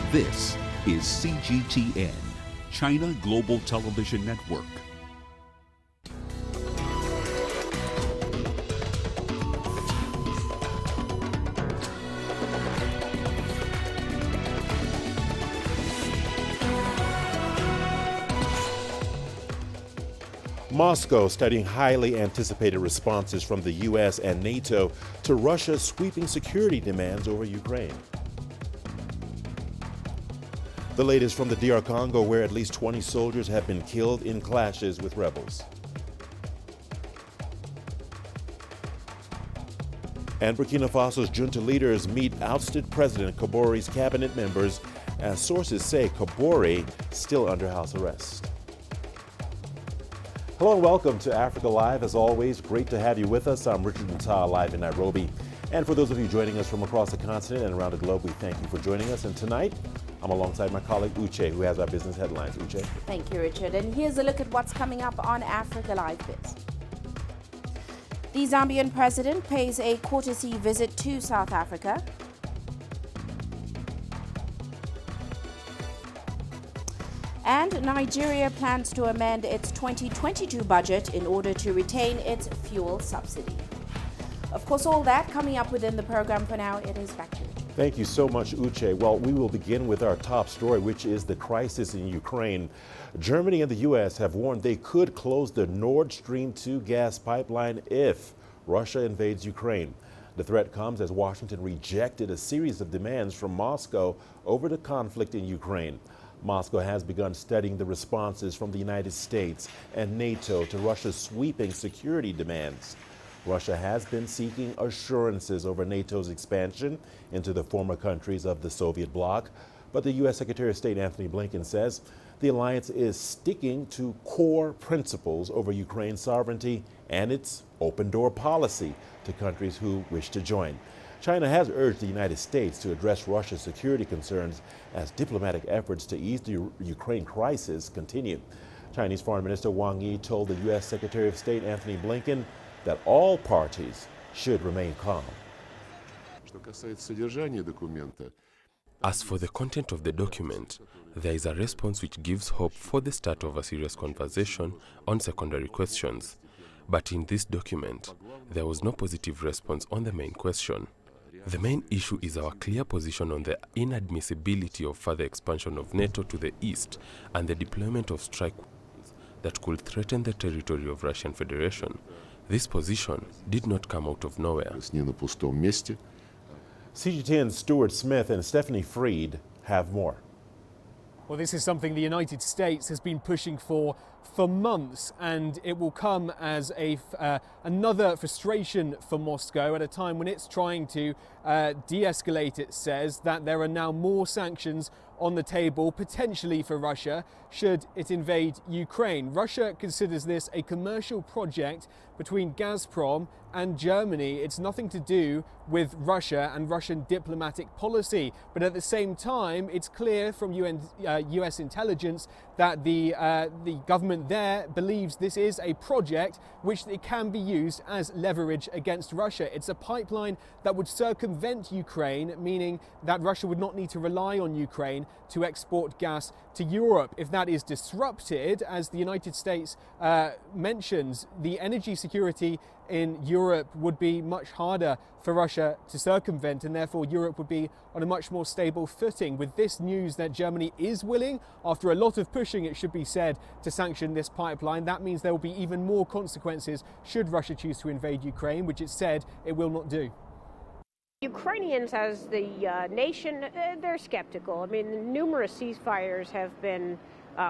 This is CGTN, China Global Television Network. Moscow studying highly anticipated responses from the U.S. and NATO to Russia's sweeping security demands over Ukraine. The latest from the DR Congo, where at least 20 soldiers have been killed in clashes with rebels. And Burkina Faso's junta leaders meet ousted President Kabore's cabinet members, as sources say Kabore still under house arrest. Hello and welcome to Africa Live. As always, great to have you with us. I'm Richard Nta, live in Nairobi. And for those of you joining us from across the continent and around the globe, we thank you for joining us. And tonight, I'm alongside my colleague Uche, who has our business headlines. Uche. Thank you, Richard. And here's a look at what's coming up on Africa Live Biz. The Zambian president pays a courtesy visit to South Africa. And Nigeria plans to amend its 2022 budget in order to retain its fuel subsidy. Of course, all that coming up within the program. For now, it is back to you. Thank you so much, Uche. Well, we will begin with our top story, which is the crisis in Ukraine. Germany and the U.S. have warned they could close the Nord Stream 2 gas pipeline if Russia invades Ukraine. The threat comes as Washington rejected a series of demands from Moscow over the conflict in Ukraine. Moscow has begun studying the responses from the United States and NATO to Russia's sweeping security demands. Russia has been seeking assurances over NATO's expansion into the former countries of the Soviet bloc, but the U.S. Secretary of State Antony Blinken says the alliance is sticking to core principles over Ukraine's sovereignty and its open-door policy to countries who wish to join. China has urged the United States to address Russia's security concerns as diplomatic efforts to ease the Ukraine crisis continue. Chinese Foreign Minister Wang Yi told the U.S. Secretary of State Antony Blinken that all parties should remain calm. As for the content of the document, there is a response which gives hope for the start of a serious conversation on secondary questions. But in this document, there was no positive response on the main question. The main issue is our clear position on the inadmissibility of further expansion of NATO to the east and the deployment of strike forces that could threaten the territory of Russian Federation. This position did not come out of nowhere. CGTN's Stuart Smith and Stephanie Freed have more. Well, this is something the United States has been pushing for months, and it will come as another frustration for Moscow at a time when it's trying to de-escalate. It says that there are now more sanctions on the table, potentially for Russia, should it invade Ukraine. Russia considers this a commercial project between Gazprom and Germany. It's nothing to do with Russia and Russian diplomatic policy. But at the same time, it's clear from US intelligence that the government there believes this is a project which it can be used as leverage against Russia. It's a pipeline that would circumvent Ukraine, meaning that Russia would not need to rely on Ukraine to export gas to Europe. If that is disrupted, as the United States mentions, the energy security in Europe would be much harder for Russia to circumvent, and therefore Europe would be on a much more stable footing. With this news that Germany is willing, after a lot of pushing it should be said, to sanction this pipeline, that means there will be even more consequences should Russia choose to invade Ukraine, which it said it will not do. Ukrainians as the nation, they're skeptical. I mean, numerous ceasefires have been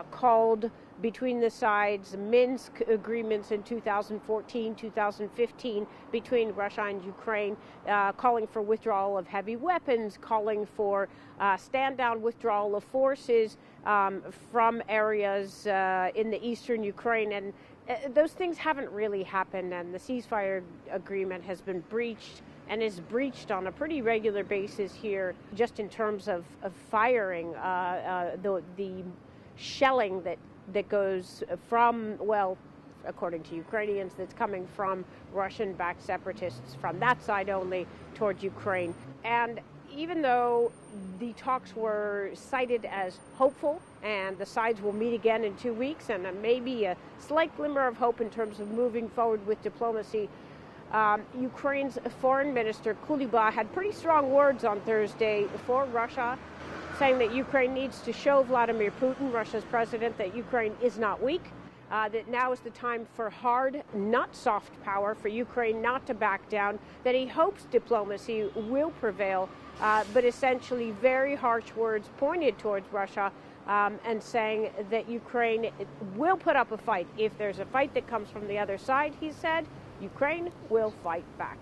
called between the sides, Minsk agreements in 2014, 2015 between Russia and Ukraine, calling for withdrawal of heavy weapons, calling for stand-down withdrawal of forces from areas in the eastern Ukraine. And those things haven't really happened, and the ceasefire agreement has been breached and is breached on a pretty regular basis here, just in terms of firing, the shelling that goes from, well, according to Ukrainians, that's coming from Russian-backed separatists from that side only towards Ukraine. And even though the talks were cited as hopeful and the sides will meet again in 2 weeks and maybe a slight glimmer of hope in terms of moving forward with diplomacy, Ukraine's foreign minister Kuleba had pretty strong words on Thursday for Russia, saying that Ukraine needs to show Vladimir Putin, Russia's president, that Ukraine is not weak, that now is the time for hard, not soft power, for Ukraine not to back down, that he hopes diplomacy will prevail, but essentially very harsh words pointed towards Russia, and saying that Ukraine will put up a fight. If there's a fight that comes from the other side, he said, Ukraine will fight back.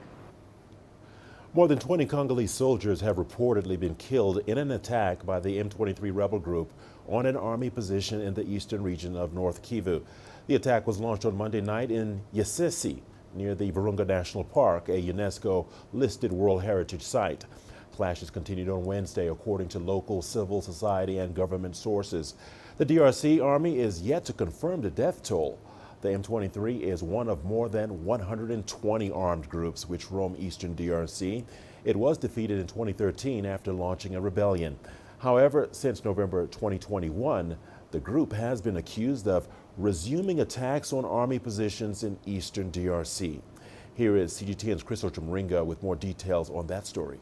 More than 20 Congolese soldiers have reportedly been killed in an attack by the M23 rebel group on an army position in the eastern region of North Kivu. The attack was launched on Monday night in Yesesi, near the Virunga National Park, a UNESCO-listed World Heritage Site. Clashes continued on Wednesday, according to local civil society and government sources. The DRC Army is yet to confirm the death toll. The M23 is one of more than 120 armed groups which roam eastern DRC. It was defeated in 2013 after launching a rebellion. However, since November 2021, the group has been accused of resuming attacks on army positions in eastern DRC. Here is CGTN's Chris Ochemringa with more details on that story.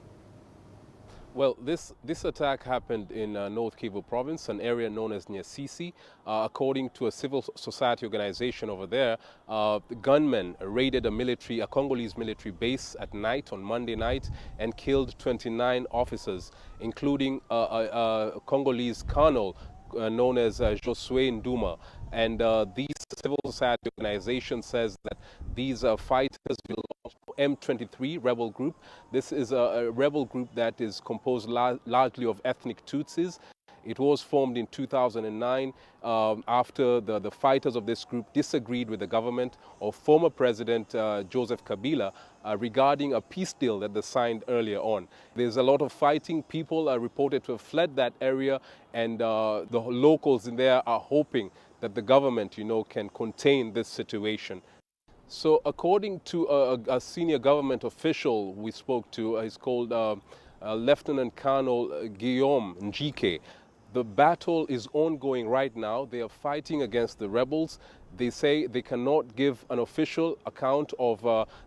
Well, this attack happened in North Kivu province, an area known as Nyasisi. According to a civil society organization over there, the gunmen raided a Congolese military base at night on Monday night and killed 29 officers, including a Congolese colonel known as Josue Nduma. And these civil society organization says that these fighters belong to M23 rebel group. This is a rebel group that is composed largely of ethnic Tutsis. It was formed in 2009 after the fighters of this group disagreed with the government of former President Joseph Kabila regarding a peace deal that they signed earlier on. There's a lot of fighting. People are reported to have fled that area, and the locals in there are hoping that the government, can contain this situation. So according to a senior government official we spoke to, he's called Lieutenant Colonel Guillaume Njike. The battle is ongoing right now. They are fighting against the rebels. They say they cannot give an official account of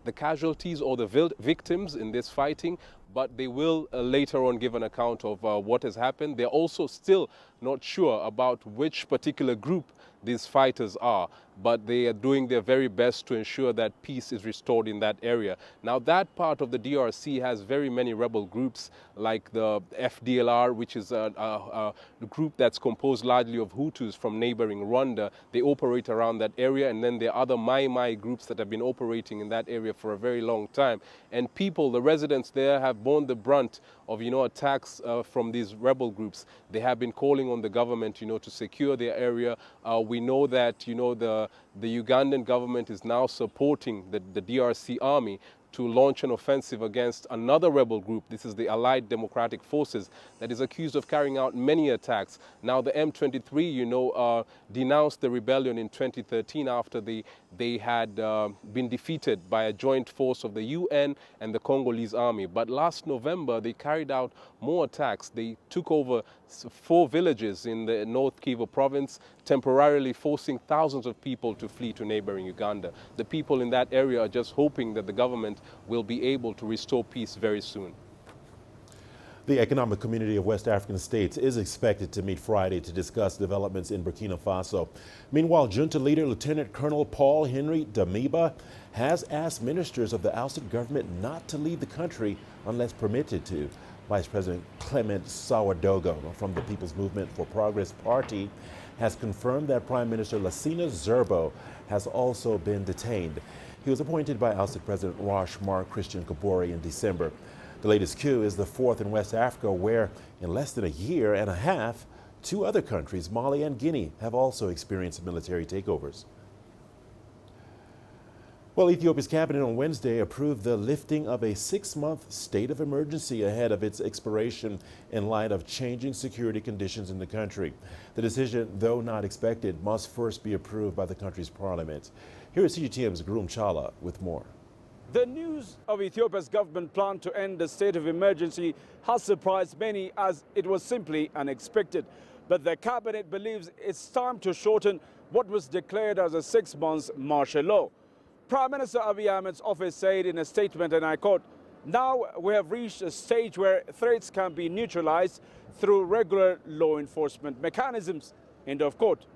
the casualties or the victims in this fighting, but they will later on give an account of what has happened. They're also still not sure about which particular group these fighters are, but they are doing their very best to ensure that peace is restored in that area. Now, that part of the DRC has very many rebel groups like the FDLR, which is a group that's composed largely of Hutus from neighboring Rwanda. They operate around that area, and then there are other Mai groups that have been operating in that area for a very long time. And people, the residents there, have borne the brunt of, attacks from these rebel groups. They have been calling on the government, to secure their area. We know that, the Ugandan government is now supporting the DRC army to launch an offensive against another rebel group. This is the Allied Democratic Forces that is accused of carrying out many attacks. Now, the M23, denounced the rebellion in 2013 after they had been defeated by a joint force of the UN and the Congolese army. But last November, they carried out more attacks. They took over 4 villages in the North Kivu province, temporarily forcing thousands of people to flee to neighboring Uganda. The people in that area are just hoping that the government will be able to restore peace very soon. The Economic Community of West African States is expected to meet Friday to discuss developments in Burkina Faso. Meanwhile, junta leader Lieutenant Colonel Paul Henry Damiba has asked ministers of the ousted government not to leave the country unless permitted to. Vice President Clement Sawadogo from the People's Movement for Progress Party has confirmed that Prime Minister Lassina Zerbo has also been detained. He was appointed by ousted President Roch Marc Christian Kabore in December. The latest coup is the 4th in West Africa, where in less than a year and a half, 2 other countries, Mali and Guinea, have also experienced military takeovers. Well, Ethiopia's cabinet on Wednesday approved the lifting of a 6-month state of emergency ahead of its expiration in light of changing security conditions in the country. The decision, though not expected, must first be approved by the country's parliament. Here is CGTN's Gurum Chala with more. The news of Ethiopia's government plan to end the state of emergency has surprised many, as it was simply unexpected. But the cabinet believes it's time to shorten what was declared as a 6-month martial law. Prime Minister Abiy Ahmed's office said in a statement, and I quote, "Now we have reached a stage where threats can be neutralized through regular law enforcement mechanisms," end of quote.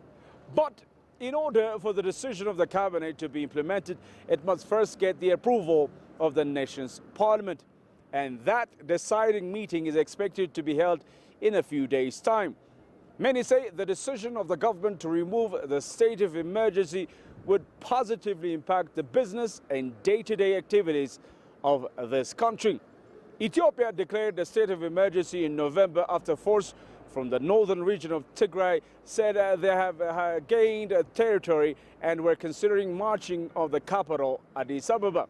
But in order for the decision of the cabinet to be implemented, it must first get the approval of the nation's parliament. And that deciding meeting is expected to be held in a few days' time. Many say the decision of the government to remove the state of emergency would positively impact the business and day-to-day activities of this country. Ethiopia declared the state of emergency in November after force from the northern region of Tigray said they have gained territory and were considering marching of the capital, Addis Ababa.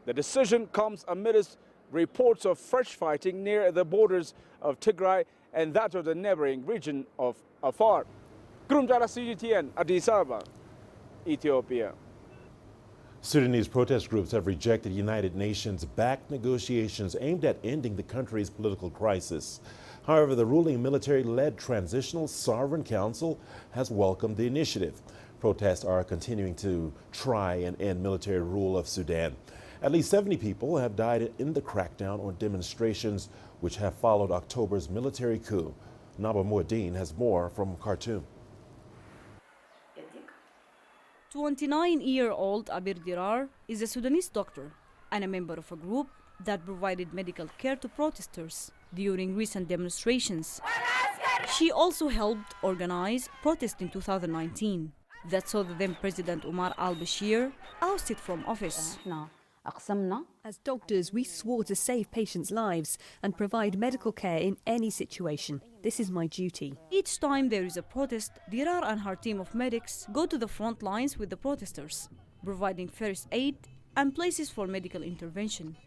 The decision comes amidst reports of fresh fighting near the borders of Tigray and that of the neighboring region of Afar. Nta, CGTN, Addis Ababa, Ethiopia. Sudanese protest groups have rejected United Nations-backed negotiations aimed at ending the country's political crisis. However, the ruling military-led Transitional Sovereign Council has welcomed the initiative. Protests are continuing to try and end military rule of Sudan. At least 70 people have died in the crackdown on demonstrations which have followed October's military coup. Naba Muad'Din has more from Khartoum. 29-year-old Abir Dirar is a Sudanese doctor and a member of a group that provided medical care to protesters during recent demonstrations. She also helped organize protests in 2019 that saw the then President Omar al-Bashir ousted from office. As doctors, we swore to save patients' lives and provide medical care in any situation. This is my duty. Each time there is a protest, Dirar and her team of medics go to the front lines with the protesters, providing first aid and places for medical intervention.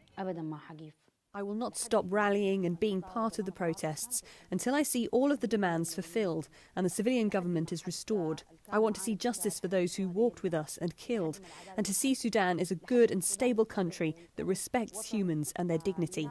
I will not stop rallying and being part of the protests until I see all of the demands fulfilled and the civilian government is restored. I want to see justice for those who walked with us and killed, and to see Sudan as a good and stable country that respects humans and their dignity.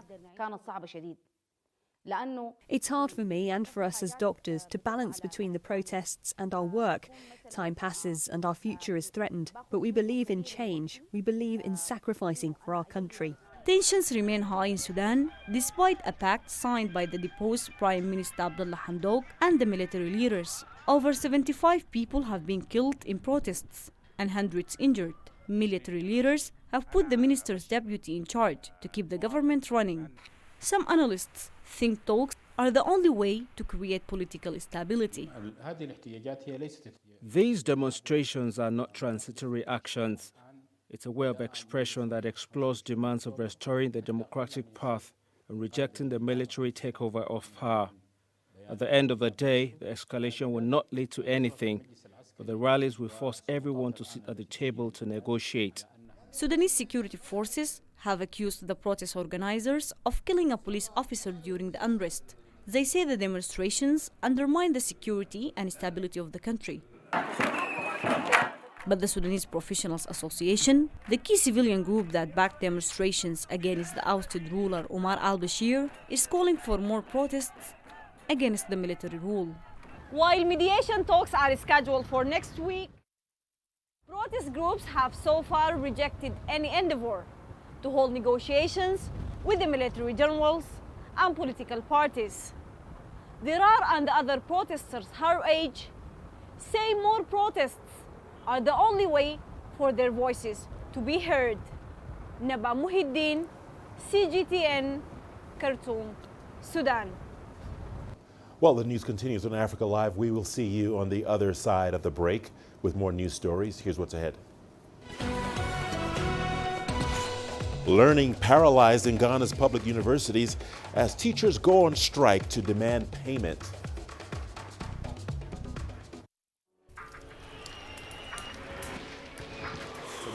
It's hard for me and for us as doctors to balance between the protests and our work. Time passes and our future is threatened, but we believe in change. We believe in sacrificing for our country. Tensions remain high in Sudan despite a pact signed by the deposed Prime Minister Abdullah Hamdok and the military leaders. Over 75 people have been killed in protests and hundreds injured. Military leaders have put the minister's deputy in charge to keep the government running. Some analysts think talks are the only way to create political stability. These demonstrations are not transitory actions. It's a way of expression that explores demands of restoring the democratic path and rejecting the military takeover of power. At the end of the day, the escalation will not lead to anything, but the rallies will force everyone to sit at the table to negotiate. Sudanese security forces have accused the protest organizers of killing a police officer during the unrest. They say the demonstrations undermine the security and stability of the country. But the Sudanese Professionals Association, the key civilian group that backed demonstrations against the ousted ruler Omar al-Bashir, is calling for more protests against the military rule. While mediation talks are scheduled for next week, protest groups have so far rejected any endeavor to hold negotiations with the military generals and political parties. Dirar and the other protesters her age say more protests are the only way for their voices to be heard. Naba Muad'Din, CGTN, Khartoum, Sudan. Well, the news continues on Africa Live. We will see you on the other side of the break with more news stories. Here's what's ahead. Learning paralyzed in Ghana's public universities as teachers go on strike to demand payment.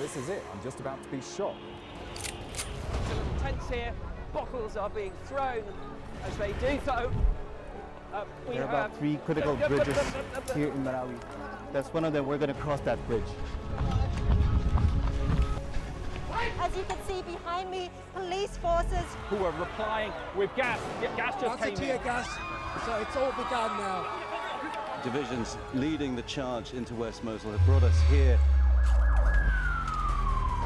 This is it. I'm just about to be shot. A little tense here. Bottles are being thrown as they do so. There are about 3 critical bridges here in Malawi. That's one of them. We're going to cross that bridge. As you can see behind me, police forces who are replying with gas. Gas just came in. Tear gas, so it's all begun now. Divisions leading the charge into West Mosul have brought us here.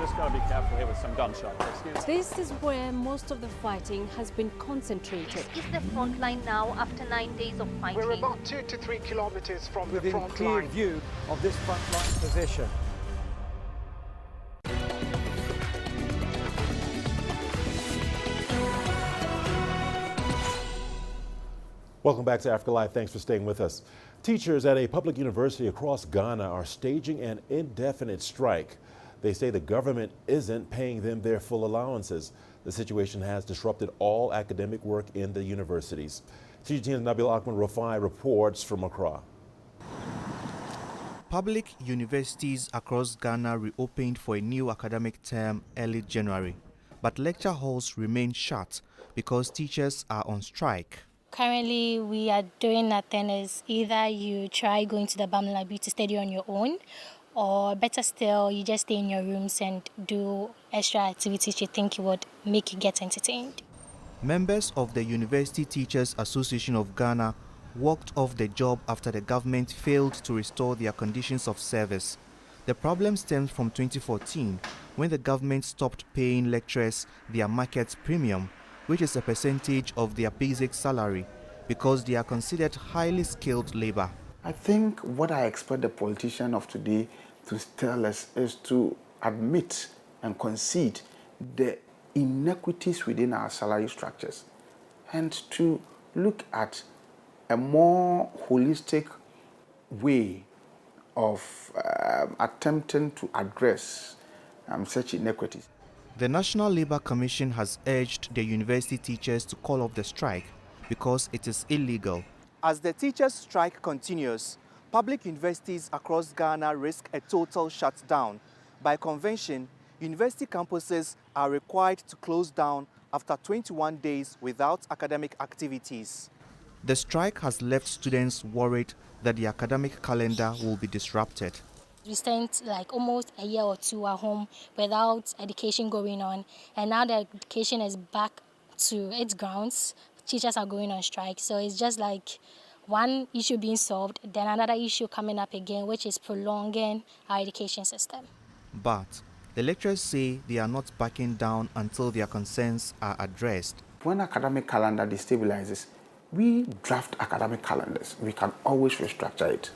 Just got to be careful here with some gunshots. This is where most of the fighting has been concentrated. This is the front line now after 9 days of fighting. We're about 2 to 3 kilometers from the front clear line. view of this front line position. Welcome back to Africa Live. Thanks for staying with us. Teachers at a public university across Ghana are staging an indefinite strike. They say the government isn't paying them their full allowances. The situation has disrupted all academic work in the universities. CGTN's Nabil Ahmed Rafai reports from Accra. Public universities across Ghana reopened for a new academic term early January, but lecture halls remain shut because teachers are on strike. Currently, we are doing nothing. Is either you try going to the Bamla to study on your own, or better still, you just stay in your rooms and do extra activities you think you would make you get entertained. Members of the University Teachers Association of Ghana walked off the job after the government failed to restore their conditions of service. The problem stems from 2014, when the government stopped paying lecturers their market premium, which is a percentage of their basic salary, because they are considered highly skilled labor. I think what I expect the politician of today to tell us is to admit and concede the inequities within our salary structures and to look at a more holistic way of attempting to address such inequities. The National Labour Commission has urged the university teachers to call off the strike because it is illegal. As the teachers' strike continues, public universities across Ghana risk a total shutdown. By convention, university campuses are required to close down after 21 days without academic activities. The strike has left students worried that the academic calendar will be disrupted. We spent like almost a year or two at home without education going on, and now the education is back to its grounds. Teachers are going on strike, so it's just like one issue being solved, then another issue coming up again, which is prolonging our education system. But the lecturers say they are not backing down until their concerns are addressed. When academic calendar destabilizes, we draft academic calendars. We can always restructure it.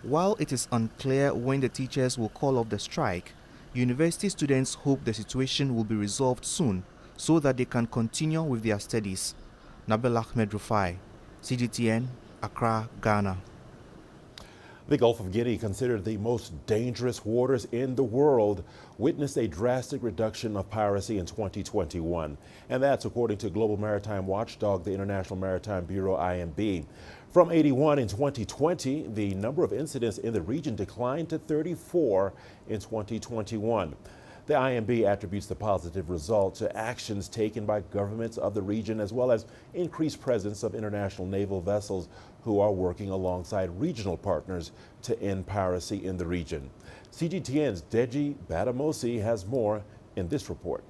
While it is unclear when the teachers will call off the strike, university students hope the situation will be resolved soon so that they can continue with their studies. Nabil Ahmed Rufai, CGTN, Accra, Ghana. The Gulf of Guinea, considered the most dangerous waters in the world, witnessed a drastic reduction of piracy in 2021. And that's according to global maritime watchdog, the International Maritime Bureau, IMB. From 81 in 2020, the number of incidents in the region declined to 34 in 2021. The IMB attributes the positive result to actions taken by governments of the region, as well as increased presence of international naval vessels who are working alongside regional partners to end piracy in the region. CGTN's Deji Badamosi has more in this report.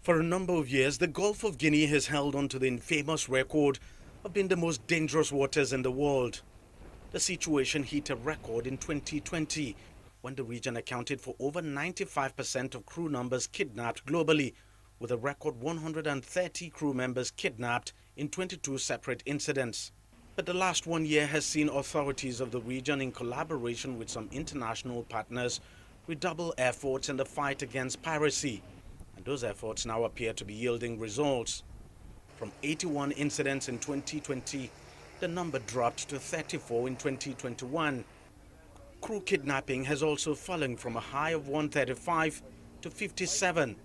For a number of years, the Gulf of Guinea has held on to the infamous record of being the most dangerous waters in the world. The situation hit a record in 2020, when the region accounted for over 95% of crew numbers kidnapped globally, with a record 130 crew members kidnapped in 22 separate incidents. But the last 1 year has seen authorities of the region, in collaboration with some international partners, redouble efforts in the fight against piracy. And those efforts now appear to be yielding results. From 81 incidents in 2020, the number dropped to 34 in 2021. Crew kidnapping has also fallen from a high of 135 to 57.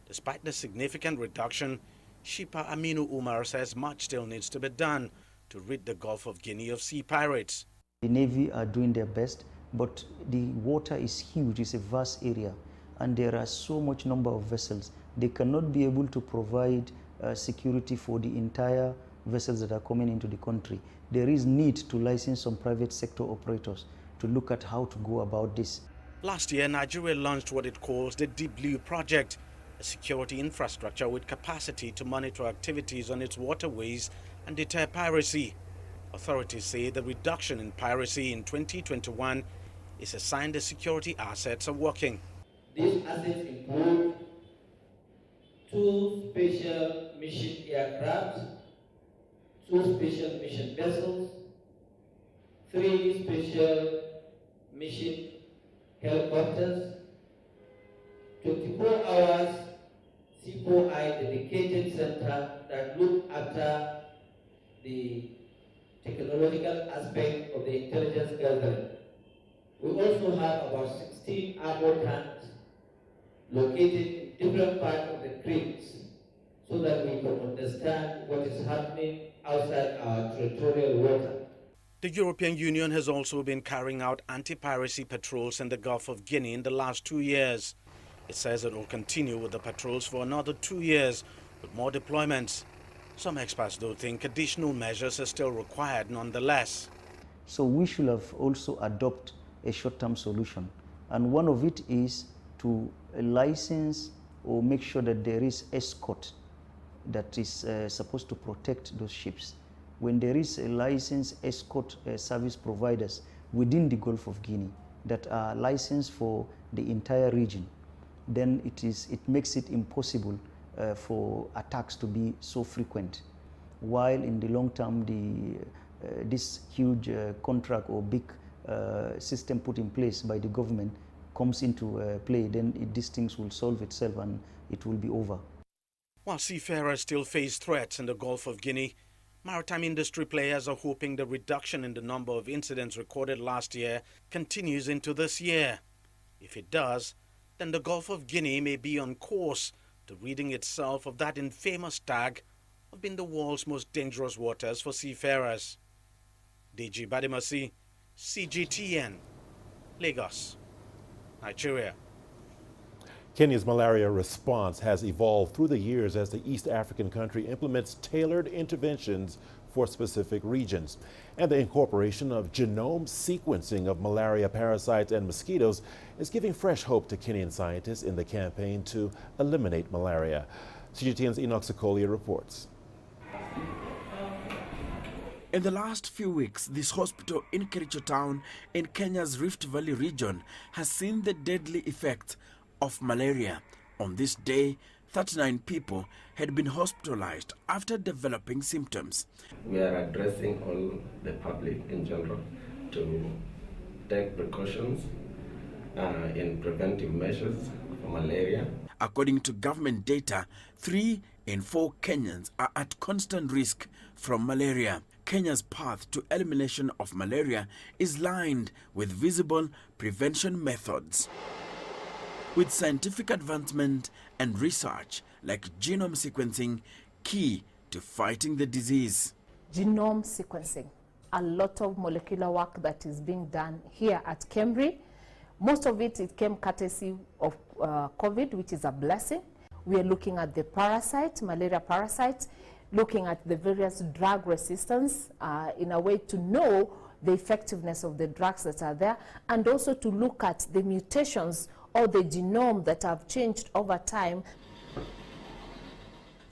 Despite the significant reduction, Shipper Aminu Umar says much still needs to be done to rid the Gulf of Guinea of sea pirates. The Navy are doing their best, but the water is huge, it's a vast area, and there are so much number of vessels. They cannot be able to provide security for the entire vessels that are coming into the country. There is need to license some private sector operators to look at how to go about this. Last year, Nigeria launched what it calls the Deep Blue Project, a security infrastructure with capacity to monitor activities on its waterways and deter piracy. Authorities say the reduction in piracy in 2021 is a sign the security assets are working. These assets include 2 special mission aircraft, 2 special mission vessels, 3 special mission helicopters, 24 hours C4I dedicated center that look after the technological aspect of the intelligence gathering. We also have about 16 armored tanks located in different parts of the creeks so that we can understand what is happening outside our territorial water. The European Union has also been carrying out anti-piracy patrols in the Gulf of Guinea in the last 2 years. It says it will continue with the patrols for another 2 years with more deployments. Some experts though think additional measures are still required nonetheless. So we should have also adopt a short-term solution. And one of it is to license or make sure that there is escort that is supposed to protect those ships. When there is a licensed escort service providers within the Gulf of Guinea that are licensed for the entire region, then it makes it impossible for attacks to be so frequent. While in the long term, this huge contract or big system put in place by the government comes into play, then these things will solve itself and it will be over. While seafarers still face threats in the Gulf of Guinea, maritime industry players are hoping the reduction in the number of incidents recorded last year continues into this year. If it does, then the Gulf of Guinea may be on course to ridding itself of that infamous tag of being the world's most dangerous waters for seafarers. DG Badimasi, CGTN, Lagos, Nigeria. Kenya's malaria response has evolved through the years as the East African country implements tailored interventions for specific regions. And the incorporation of genome sequencing of malaria parasites and mosquitoes is giving fresh hope to Kenyan scientists in the campaign to eliminate malaria. CGTN's Enoch Sokolia reports. In the last few weeks, this hospital in Kericho town in Kenya's Rift Valley region has seen the deadly effects of malaria. On this day, 39 people had been hospitalized after developing symptoms. We are addressing all the public in general to take precautions in preventive measures for malaria. According to government data, 3 in 4 Kenyans are at constant risk from malaria. Kenya's path to elimination of malaria is lined with visible prevention methods. With scientific advancement and research like genome sequencing key to fighting the disease. Genome sequencing, a lot of molecular work that is being done here at Cambridge. Most of it came courtesy of COVID, which is a blessing. We are looking at the parasite, malaria parasites, looking at the various drug resistance in a way to know the effectiveness of the drugs that are there, and also to look at the mutations or the genome that have changed over time.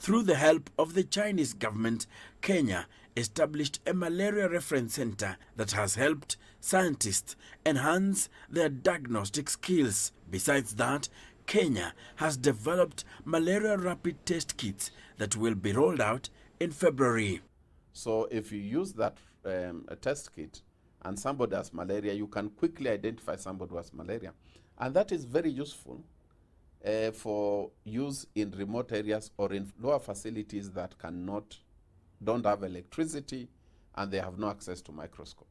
Through the help of the Chinese government, Kenya established a malaria reference center that has helped scientists enhance their diagnostic skills. Besides that, Kenya has developed malaria rapid test kits that will be rolled out in February. So if you use that test kit and somebody has malaria, you can quickly identify somebody who has malaria. And that is very useful for use in remote areas or in lower facilities that don't have electricity and they have no access to microscope.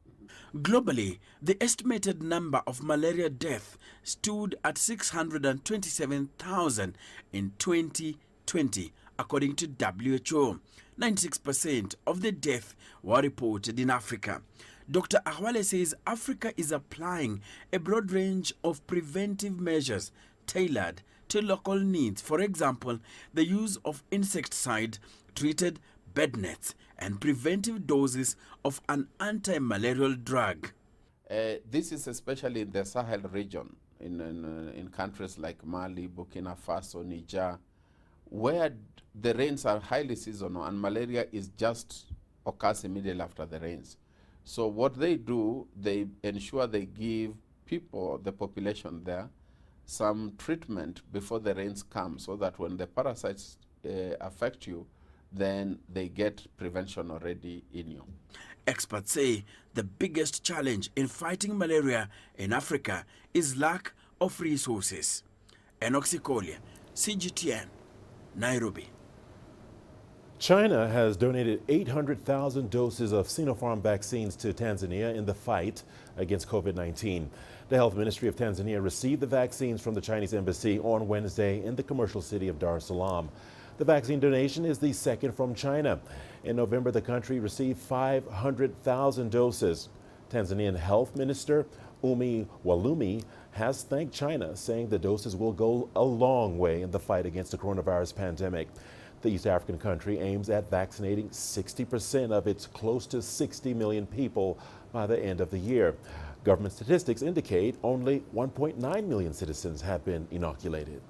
Globally, the estimated number of malaria deaths stood at 627,000 in 2020, according to WHO. 96% of the deaths were reported in Africa. Dr. Ahwale says Africa is applying a broad range of preventive measures tailored to local needs. For example, the use of insecticide-treated bed nets and preventive doses of an anti-malarial drug. This is especially in the Sahel region, in countries like Mali, Burkina Faso, Niger, where the rains are highly seasonal and malaria is just occurs immediately after the rains. So what they do, they ensure they give people, the population there, some treatment before the rains come so that when the parasites affect you, then they get prevention already in you. Experts say the biggest challenge in fighting malaria in Africa is lack of resources. Enoch Sikolia, CGTN, Nairobi. China has donated 800,000 doses of Sinopharm vaccines to Tanzania in the fight against COVID-19. The Health Ministry of Tanzania received the vaccines from the Chinese embassy on Wednesday in the commercial city of Dar es Salaam. The vaccine donation is the second from China. In November, the country received 500,000 doses. Tanzanian Health Minister Umi Walumi has thanked China, saying the doses will go a long way in the fight against the coronavirus pandemic. The East African country aims at vaccinating 60% of its close to 60 million people by the end of the year. Government statistics indicate only 1.9 million citizens have been inoculated.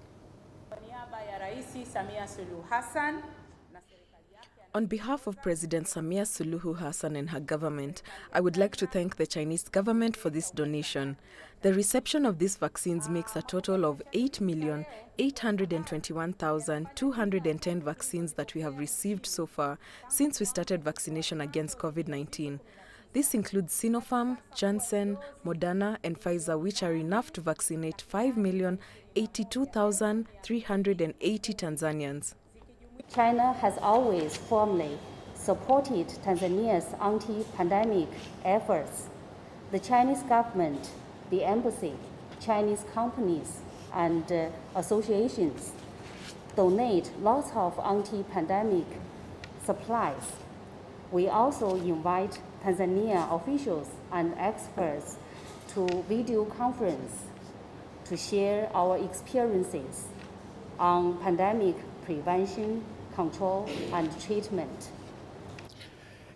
On behalf of President Samia Suluhu Hassan and her government, I would like to thank the Chinese government for this donation. The reception of these vaccines makes a total of 8,821,210 vaccines that we have received so far since we started vaccination against COVID-19. This includes Sinopharm, Janssen, Moderna, and Pfizer, which are enough to vaccinate 5,082,380 Tanzanians. China has always firmly supported Tanzania's anti-pandemic efforts. The Chinese government, the embassy, Chinese companies, and associations donate lots of anti-pandemic supplies. We also invite Tanzania officials and experts to video conference to share our experiences on pandemic prevention, control, and treatment.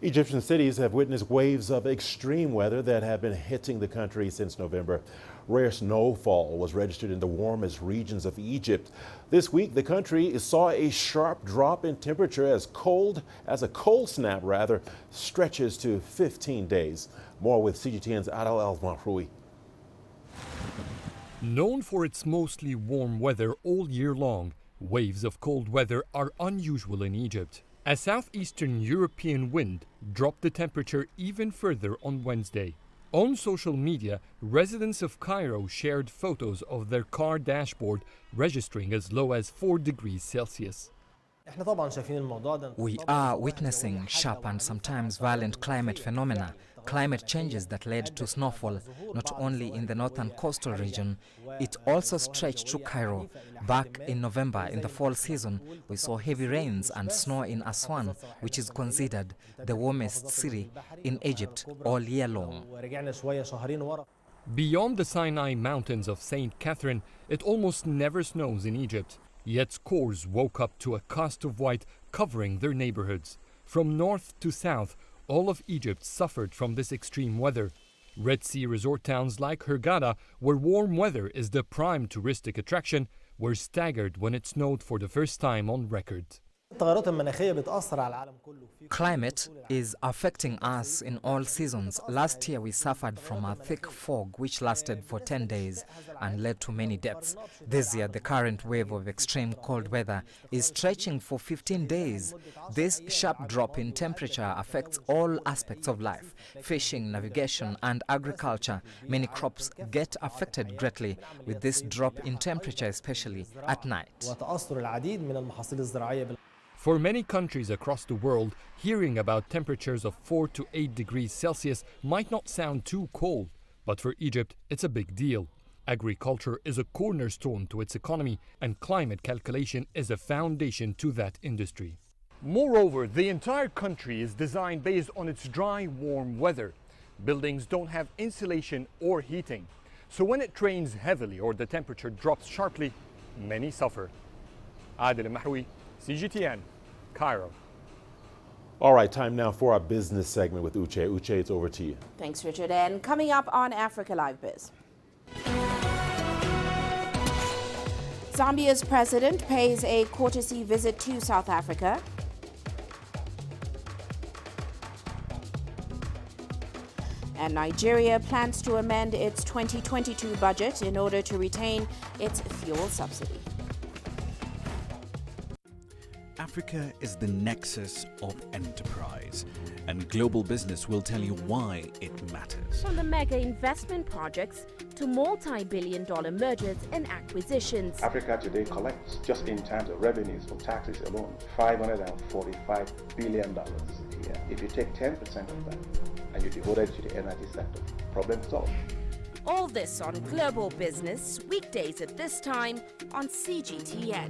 Egyptian cities have witnessed waves of extreme weather that have been hitting the country since November. Rare snowfall was registered in the warmest regions of Egypt. This week, the country saw a sharp drop in temperature as a cold snap stretches to 15 days. More with CGTN's Adel El-Mahroui. Known for its mostly warm weather all year long, waves of cold weather are unusual in Egypt. A southeastern European wind dropped the temperature even further on Wednesday. On social media, residents of Cairo shared photos of their car dashboard registering as low as 4 degrees Celsius. We are witnessing sharp and sometimes violent climate phenomena, climate changes that led to snowfall, not only in the northern coastal region, it also stretched to Cairo. Back in November, in the fall season, we saw heavy rains and snow in Aswan, which is considered the warmest city in Egypt all year long. Beyond the Sinai Mountains of St. Catherine, it almost never snows in Egypt. Yet scores woke up to a cast of white covering their neighborhoods. From north to south, all of Egypt suffered from this extreme weather. Red Sea resort towns like Hurghada, where warm weather is the prime touristic attraction, were staggered when it snowed for the first time on record. Climate is affecting us in all seasons. Last year we suffered from a thick fog which lasted for 10 days and led to many deaths. This year the current wave of extreme cold weather is stretching for 15 days. This sharp drop in temperature affects all aspects of life, fishing, navigation and agriculture. Many crops get affected greatly with this drop in temperature, especially at night. For many countries across the world, hearing about temperatures of 4 to 8 degrees Celsius might not sound too cold, but for Egypt, it's a big deal. Agriculture is a cornerstone to its economy, and climate calculation is a foundation to that industry. Moreover, the entire country is designed based on its dry, warm weather. Buildings don't have insulation or heating, so when it rains heavily or the temperature drops sharply, many suffer. Adel El-Mahroui, CGTN, Cairo. All right, time now for our business segment with Uche. Uche, it's over to you. Thanks, Richard. And coming up on Africa Live Biz. Zambia's president pays a courtesy visit to South Africa. And Nigeria plans to amend its 2022 budget in order to retain its fuel subsidy. Africa is the nexus of enterprise, and global business will tell you why it matters. From the mega investment projects to multi-billion-dollar mergers and acquisitions. Africa today collects, just in terms of revenues from taxes alone, $545 billion a year. If you take 10% of that and you devote it to the energy sector, problem solved. All this on Global Business, weekdays at this time on CGTN.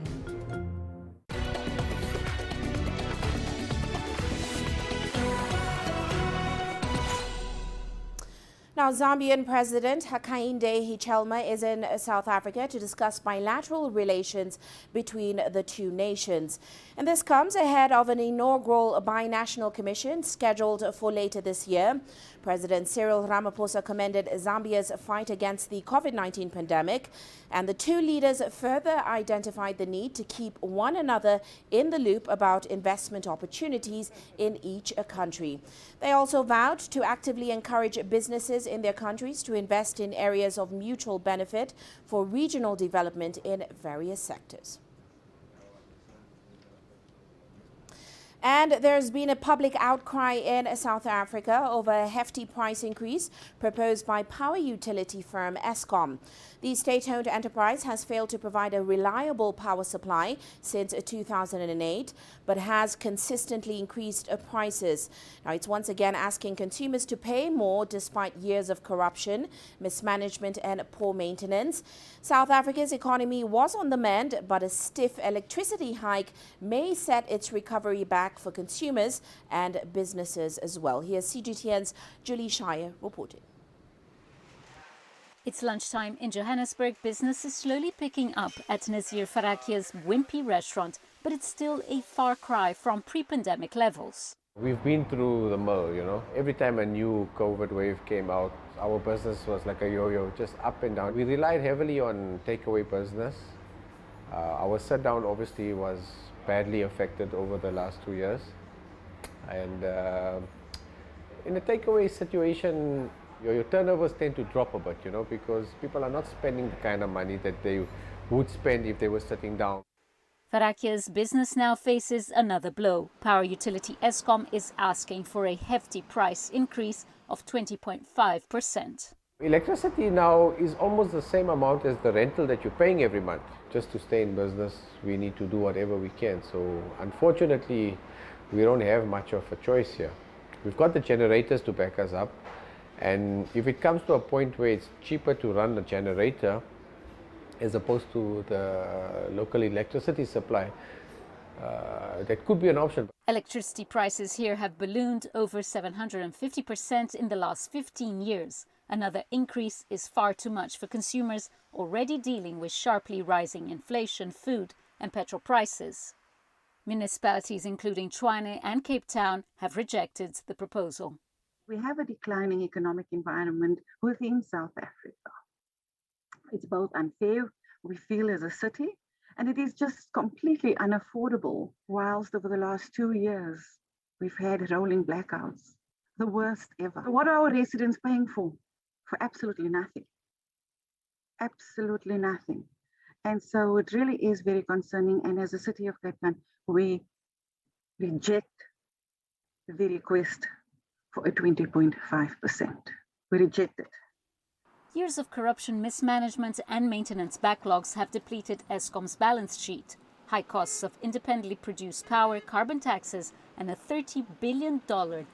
Now, Zambian President Hakainde Hichilema is in South Africa to discuss bilateral relations between the two nations. And this comes ahead of an inaugural binational commission scheduled for later this year. President Cyril Ramaphosa commended Zambia's fight against the COVID-19 pandemic, and the two leaders further identified the need to keep one another in the loop about investment opportunities in each country. They also vowed to actively encourage businesses in their countries to invest in areas of mutual benefit for regional development in various sectors. And there's been a public outcry in South Africa over a hefty price increase proposed by power utility firm Eskom. The state-owned enterprise has failed to provide a reliable power supply since 2008, but has consistently increased prices. Now, it's once again asking consumers to pay more despite years of corruption, mismanagement and poor maintenance. South Africa's economy was on the mend, but a stiff electricity hike may set its recovery back for consumers and businesses as well. Here's CGTN's Julie Shire reporting. It's lunchtime in Johannesburg. Business is slowly picking up at Nazir Farakia's Wimpy restaurant, but it's still a far cry from pre-pandemic levels. We've been through the mill, you know. Every time a new COVID wave came out, our business was like a yo-yo, just up and down. We relied heavily on takeaway business. Our sit-down obviously was badly affected over the last 2 years. And in a takeaway situation, your turnovers tend to drop a bit, you know, because people are not spending the kind of money that they would spend if they were sitting down. Farakia's business now faces another blow. Power utility Eskom is asking for a hefty price increase of 20.5%. Electricity now is almost the same amount as the rental that you're paying every month. Just to stay in business, we need to do whatever we can. So unfortunately, we don't have much of a choice here. We've got the generators to back us up. And if it comes to a point where it's cheaper to run a generator as opposed to the local electricity supply, that could be an option. Electricity prices here have ballooned over 750% in the last 15 years. Another increase is far too much for consumers already dealing with sharply rising inflation, food and petrol prices. Municipalities including Tshwane and Cape Town have rejected the proposal. We have a declining economic environment within South Africa. It's both unfair, we feel, as a city, and it is just completely unaffordable. Whilst over the last 2 years, we've had rolling blackouts, the worst ever. What are our residents paying for? For absolutely nothing. Absolutely nothing. And so it really is very concerning. And as a city of Cape Town, we reject the request for a 20.5%. We reject it. Years of corruption, mismanagement and maintenance backlogs have depleted Eskom's balance sheet. High costs of independently produced power, carbon taxes and a $30 billion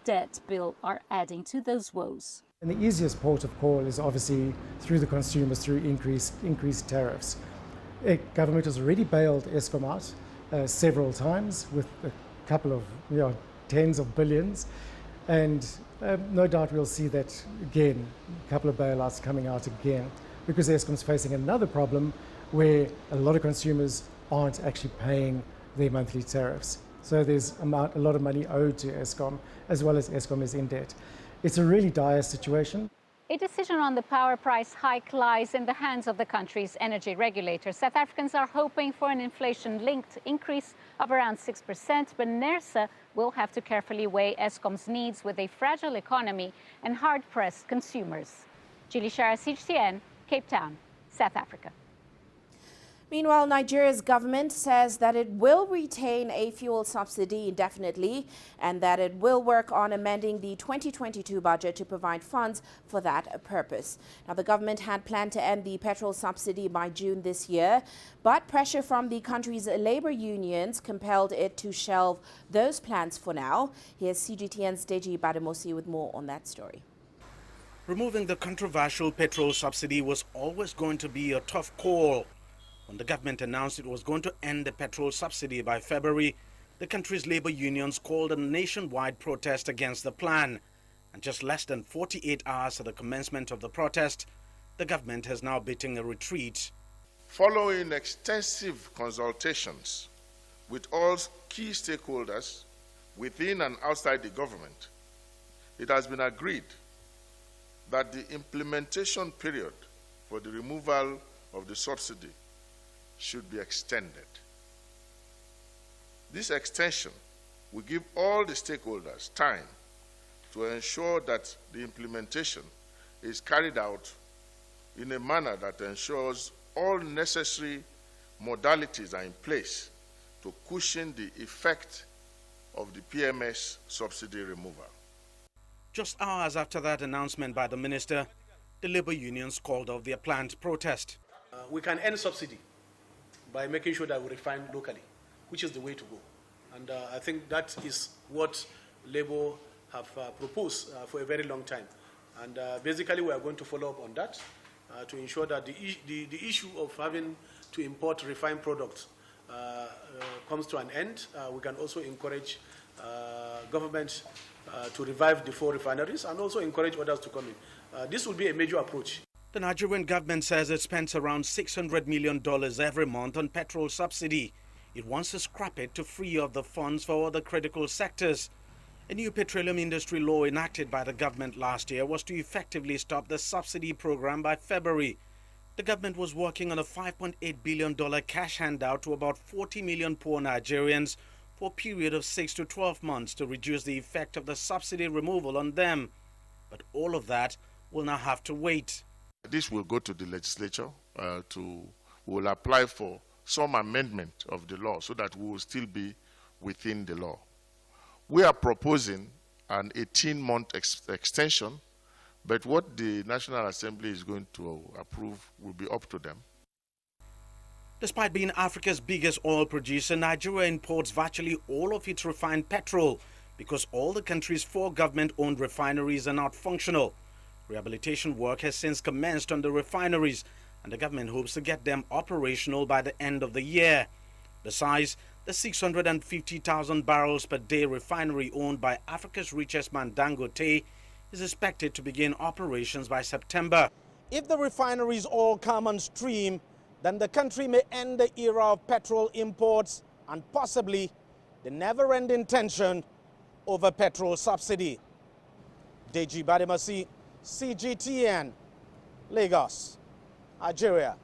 debt bill are adding to those woes. And the easiest port of call is obviously through the consumers, through increased tariffs. Government has already bailed Eskom out several times with a couple of tens of billions. And no doubt we'll see that again, a couple of bailouts coming out again, because Eskom's facing another problem where a lot of consumers aren't actually paying their monthly tariffs. So there's a lot of money owed to Eskom, as well as Eskom is in debt. It's a really dire situation. A decision on the power price hike lies in the hands of the country's energy regulator. South Africans are hoping for an inflation-linked increase of around 6%, but NERSA will have to carefully weigh Eskom's needs with a fragile economy and hard-pressed consumers. Julie Shara, CGTN, Cape Town, South Africa. Meanwhile, Nigeria's government says that it will retain a fuel subsidy indefinitely and that it will work on amending the 2022 budget to provide funds for that purpose. Now, the government had planned to end the petrol subsidy by June this year, but pressure from the country's labor unions compelled it to shelve those plans for now. Here's CGTN's Deji Bademosi with more on that story. Removing the controversial petrol subsidy was always going to be a tough call. When the government announced it was going to end the petrol subsidy by February, the country's labor unions called a nationwide protest against the plan. And just less than 48 hours at the commencement of the protest, the government has now beaten a retreat. Following extensive consultations with all key stakeholders within and outside the government, it has been agreed that the implementation period for the removal of the subsidy should be extended. This extension will give all the stakeholders time to ensure that the implementation is carried out in a manner that ensures all necessary modalities are in place to cushion the effect of the PMS subsidy removal. Just hours after that announcement by the minister, the labor unions called off their planned protest. We can end subsidy by making sure that we refine locally, which is the way to go. And I think that is what Labour have proposed for a very long time. And basically we are going to follow up on that to ensure that the issue of having to import refined products comes to an end. We can also encourage government to revive the 4 refineries and also encourage others to come in. This will be a major approach. The Nigerian government says it spends around $600 million every month on petrol subsidy. It wants to scrap it to free up the funds for other critical sectors. A new petroleum industry law enacted by the government last year was to effectively stop the subsidy program by February. The government was working on a $5.8 billion cash handout to about 40 million poor Nigerians for a period of 6 to 12 months to reduce the effect of the subsidy removal on them. But all of that will now have to wait. This will go to the legislature will apply for some amendment of the law so that we will still be within the law. We are proposing an 18-month extension, but what the National Assembly is going to approve will be up to them. Despite being Africa's biggest oil producer, Nigeria imports virtually all of its refined petrol because all the country's 4 government-owned refineries are not functional. Rehabilitation work has since commenced on the refineries, and the government hopes to get them operational by the end of the year. Besides, the 650,000 barrels per day refinery owned by Africa's richest man Dangote is expected to begin operations by September. If the refineries all come on stream, then the country may end the era of petrol imports and possibly the never-ending tension over petrol subsidy. Deji Bademasi, CGTN, Lagos, Nigeria.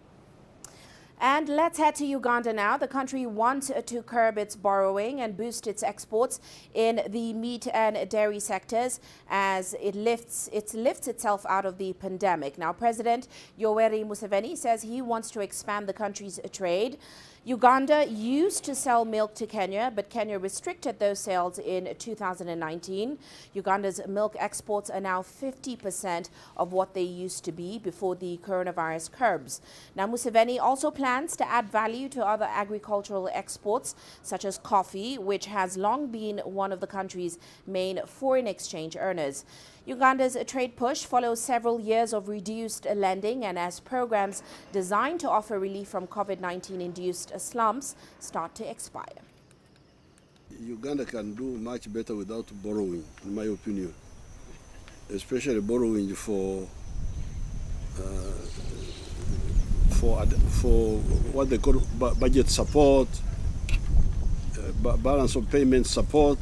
And let's head to Uganda now. The country wants to curb its borrowing and boost its exports in the meat and dairy sectors as it lifts itself out of the pandemic. Now, President Yoweri Museveni says he wants to expand the country's trade. Uganda used to sell milk to Kenya, but Kenya restricted those sales in 2019. Uganda's milk exports are now 50% of what they used to be before the coronavirus curbs. Now, Museveni also plans to add value to other agricultural exports, such as coffee, which has long been one of the country's main foreign exchange earners. Uganda's trade push follows several years of reduced lending and as programs designed to offer relief from COVID-19 induced slumps start to expire. Uganda can do much better without borrowing, in my opinion, especially borrowing for what they call budget support, balance of payment support.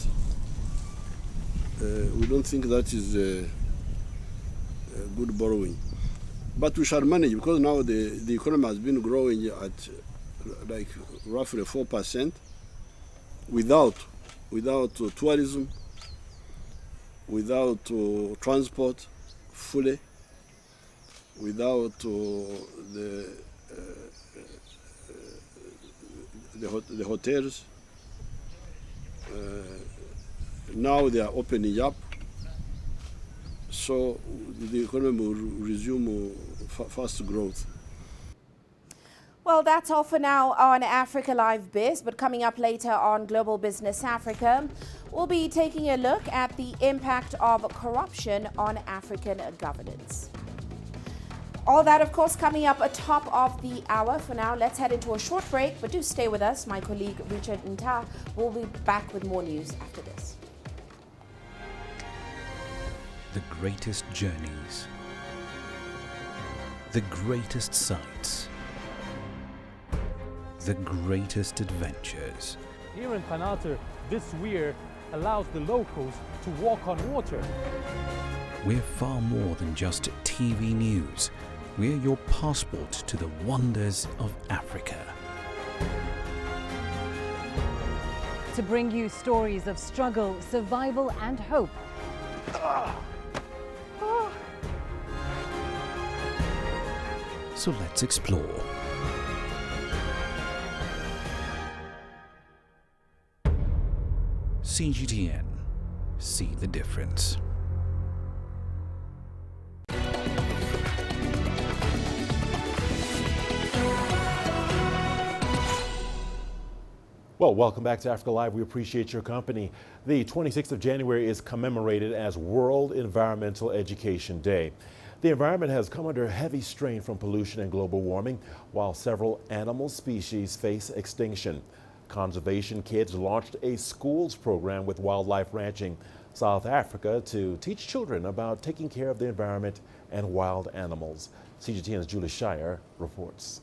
We don't think that is good borrowing. But we shall manage because now the economy has been growing at like roughly 4% without tourism, without transport fully, without the hotels. Now they are opening up, so the economy will resume fast growth. Well, that's all for now on Africa Live Biz, but coming up later on Global Business Africa, we'll be taking a look at the impact of corruption on African governance. All that, of course, coming up atop of the hour. For now, let's head into a short break, but do stay with us. My colleague Richard Nta will be back with more news after this. The greatest journeys, the greatest sights, the greatest adventures. Here in Tanzania, this weir allows the locals to walk on water. We're far more than just TV news. We're your passport to the wonders of Africa. To bring you stories of struggle, survival and hope. So let's explore. CGTN. See the difference. Well, welcome back to Africa Live. We appreciate your company. The 26th of January is commemorated as World Environmental Education Day. The environment has come under heavy strain from pollution and global warming, while several animal species face extinction. Conservation Kids launched a schools program with Wildlife Ranching South Africa to teach children about taking care of the environment and wild animals. CGTN's Julie Shire reports.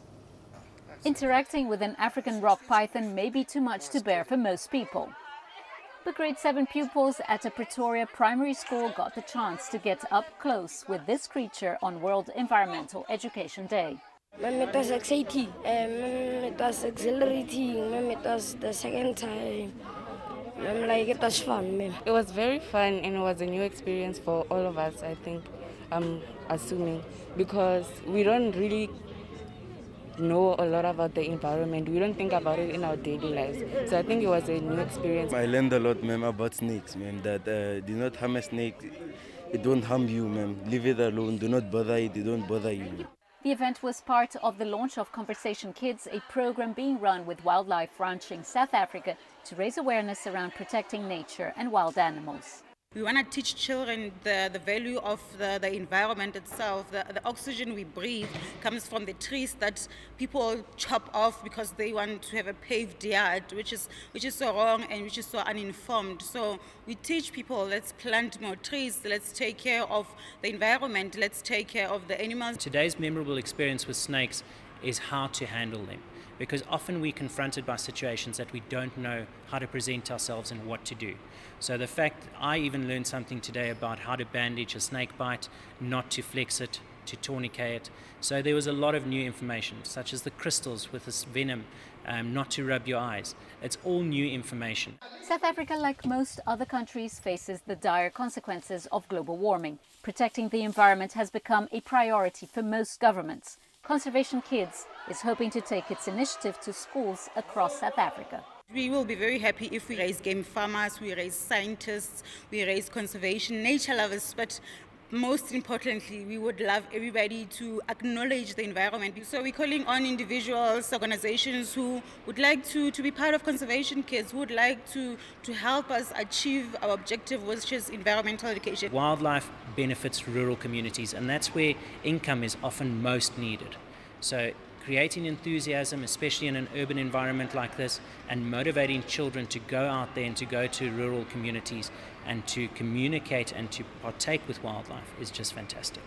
Interacting with an African rock python may be too much to bear for most people. But grade 7 pupils at a Pretoria primary school got the chance to get up close with this creature on World Environmental Education Day. It was exciting, it was exhilarating, it was the second time. It was fun. It was very fun and it was a new experience for all of us, I think, I'm assuming, because we don't really know a lot about the environment. We don't think about it in our daily lives. So I think it was a new experience. I learned a lot, ma'am, about snakes, ma'am, that do not harm a snake. It won't harm you, ma'am. Leave it alone. Do not bother it. It don't bother you. The event was part of the launch of Conversation Kids, a program being run with Wildlife Ranching South Africa to raise awareness around protecting nature and wild animals. We want to teach children the value of the environment itself. The oxygen we breathe comes from the trees that people chop off because they want to have a paved yard, which is so wrong and which is so uninformed. So we teach people, let's plant more trees, let's take care of the environment, let's take care of the animals. Today's memorable experience with snakes is how to handle them, because often we're confronted by situations that we don't know how to present ourselves and what to do. So the fact I even learned something today about how to bandage a snake bite, not to flex it, to tourniquet it. So there was a lot of new information, such as the crystals with this venom, not to rub your eyes. It's all new information. South Africa, like most other countries, faces the dire consequences of global warming. Protecting the environment has become a priority for most governments. Conservation Kids is hoping to take its initiative to schools across South Africa. We will be very happy if we raise game farmers, we raise scientists, we raise conservation, nature lovers, but most importantly, we would love everybody to acknowledge the environment. So we're calling on individuals, organizations who would like to be part of Conservation Kids, who would like to help us achieve our objective, which is environmental education. Wildlife benefits rural communities, and that's where income is often most needed. So creating enthusiasm, especially in an urban environment like this, and motivating children to go out there and to go to rural communities and to communicate and to partake with wildlife is just fantastic.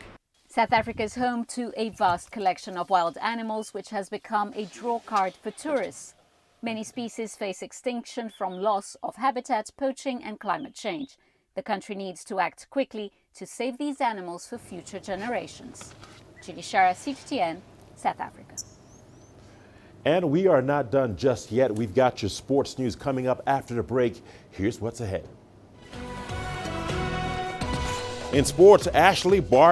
South Africa is home to a vast collection of wild animals, which has become a draw card for tourists. Many species face extinction from loss of habitat, poaching and climate change. The country needs to act quickly to save these animals for future generations. Julie Shara, CGTN, South Africa. And we are not done just yet. We've got your sports news coming up after the break. Here's what's ahead. In sports, Ashley Bart